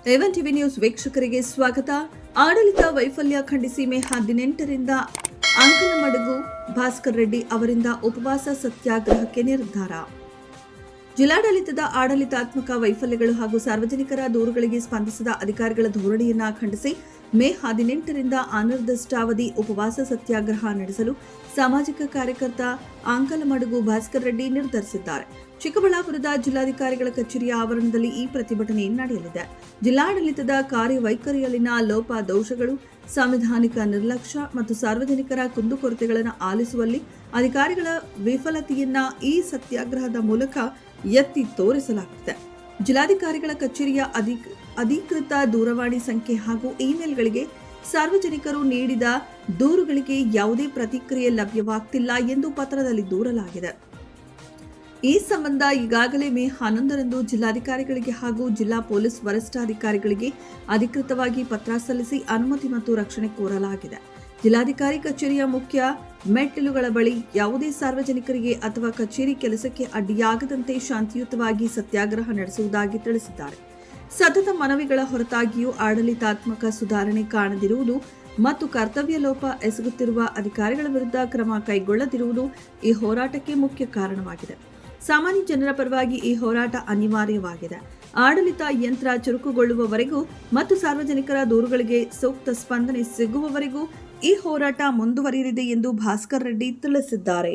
ಎವನ್ TV news ವೀಕ್ಷಕರಿಗೆ ಸ್ವಾಗತ. ಆಡಳಿತ ವೈಫಲ್ಯ ಖಂಡಿಸಿ ಮೇ 18ರಿಂದ ಅಂಕಲಮಡುಗು ಭಾಸ್ಕರ್ ರೆಡ್ಡಿ ಅವರಿಂದ ಉಪವಾಸ ಸತ್ಯಾಗ್ರಹಕ್ಕೆ ನಿರ್ಧಾರ. ಜಿಲ್ಲಾಡಳಿತದ ಆಡಳಿತಾತ್ಮಕ ವೈಫಲ್ಯಗಳು ಹಾಗೂ ಸಾರ್ವಜನಿಕರ ದೂರುಗಳಿಗೆ ಸ್ಪಂದಿಸದ ಅಧಿಕಾರಿಗಳ ಧೋರಣೆಯನ್ನ ಖಂಡಿಸಿ ಮೇ 18ರಿಂದ ಅನಿರ್ದಿಷ್ಟಾವಧಿ ಉಪವಾಸ ಸತ್ಯಾಗ್ರಹ ನಡೆಸಲು ಸಾಮಾಜಿಕ ಕಾರ್ಯಕರ್ತ ಅಂಕಲಮಡುಗು ಭಾಸ್ಕರ್ ರೆಡ್ಡಿ ನಿರ್ಧರಿಸಿದ್ದಾರೆ. ಚಿಕ್ಕಬಳ್ಳಾಪುರದ ಜಿಲ್ಲಾಧಿಕಾರಿಗಳ ಕಚೇರಿಯ ಆವರಣದಲ್ಲಿ ಈ ಪ್ರತಿಭಟನೆ ನಡೆಯಲಿದೆ. ಜಿಲ್ಲಾಡಳಿತದ ಕಾರ್ಯವೈಖರಿಯಲ್ಲಿನ ಲೋಪದೋಷಗಳು, ಸಾಂವಿಧಾನಿಕ ನಿರ್ಲಕ್ಷ್ಯ ಮತ್ತು ಸಾರ್ವಜನಿಕರ ಕುಂದುಕೊರತೆಗಳನ್ನು ಆಲಿಸುವಲ್ಲಿ ಅಧಿಕಾರಿಗಳ ವಿಫಲತೆಯನ್ನ ಈ ಸತ್ಯಾಗ್ರಹದ ಮೂಲಕ ಎತ್ತಿ ತೋರಿಸಲಾಗುತ್ತದೆ. ಜಿಲ್ಲಾಧಿಕಾರಿಗಳ ಕಚೇರಿಯ ಅಧಿಕೃತ ದೂರವಾಣಿ ಸಂಖ್ಯೆ ಹಾಗೂ ಇಮೇಲ್ಗಳಿಗೆ ಸಾರ್ವಜನಿಕರು ನೀಡಿದ ದೂರುಗಳಿಗೆ ಯಾವುದೇ ಪ್ರತಿಕ್ರಿಯೆ ಲಭ್ಯವಾಗ್ತಿಲ್ಲ ಎಂದು ಪತ್ರದಲ್ಲಿ ದೂರಲಾಗಿದೆ. ಈ ಸಂಬಂಧ ಈಗಾಗಲೇ ಮೇ 11ರಂದು ಜಿಲ್ಲಾಧಿಕಾರಿಗಳಿಗೆ ಹಾಗೂ ಜಿಲ್ಲಾ ಪೊಲೀಸ್ ವರಿಷ್ಠಾಧಿಕಾರಿಗಳಿಗೆ ಅಧಿಕೃತವಾಗಿ ಪತ್ರ ಸಲ್ಲಿಸಿ ಅನುಮತಿ ಮತ್ತು ರಕ್ಷಣೆ ಕೋರಲಾಗಿದೆ. ಜಿಲ್ಲಾಧಿಕಾರಿ ಕಚೇರಿಯ ಮುಖ್ಯ ಮೆಟ್ಟಿಲುಗಳ ಬಳಿ ಯಾವುದೇ ಸಾರ್ವಜನಿಕರಿಗೆ ಅಥವಾ ಕಚೇರಿ ಕೆಲಸಕ್ಕೆ ಅಡ್ಡಿಯಾಗದಂತೆ ಶಾಂತಿಯುತವಾಗಿ ಸತ್ಯಾಗ್ರಹ ನಡೆಸುವುದಾಗಿ ತಿಳಿಸಿದ್ದಾರೆ. ಸತತ ಮನವಿಗಳ ಹೊರತಾಗಿಯೂ ಆಡಳಿತಾತ್ಮಕ ಸುಧಾರಣೆ ಕಾಣದಿರುವುದು ಮತ್ತು ಕರ್ತವ್ಯ ಲೋಪ ಎಸಗುತ್ತಿರುವ ಅಧಿಕಾರಿಗಳ ವಿರುದ್ಧ ಕ್ರಮ ಕೈಗೊಳ್ಳದಿರುವುದು ಈ ಹೋರಾಟಕ್ಕೆ ಮುಖ್ಯ ಕಾರಣವಾಗಿದೆ. ಸಾಮಾನ್ಯ ಜನರ ಪರವಾಗಿ ಈ ಹೋರಾಟ ಅನಿವಾರ್ಯವಾಗಿದೆ. ಆಡಳಿತ ಯಂತ್ರ ಚುರುಕುಗೊಳ್ಳುವವರೆಗೂ ಮತ್ತು ಸಾರ್ವಜನಿಕರ ದೂರುಗಳಿಗೆ ಸೂಕ್ತ ಸ್ಪಂದನೆ ಸಿಗುವವರೆಗೂ ಈ ಹೋರಾಟ ಮುಂದುವರಿಯಲಿದೆ ಎಂದು ಭಾಸ್ಕರ್ ರೆಡ್ಡಿ ತಿಳಿಸಿದ್ದಾರೆ.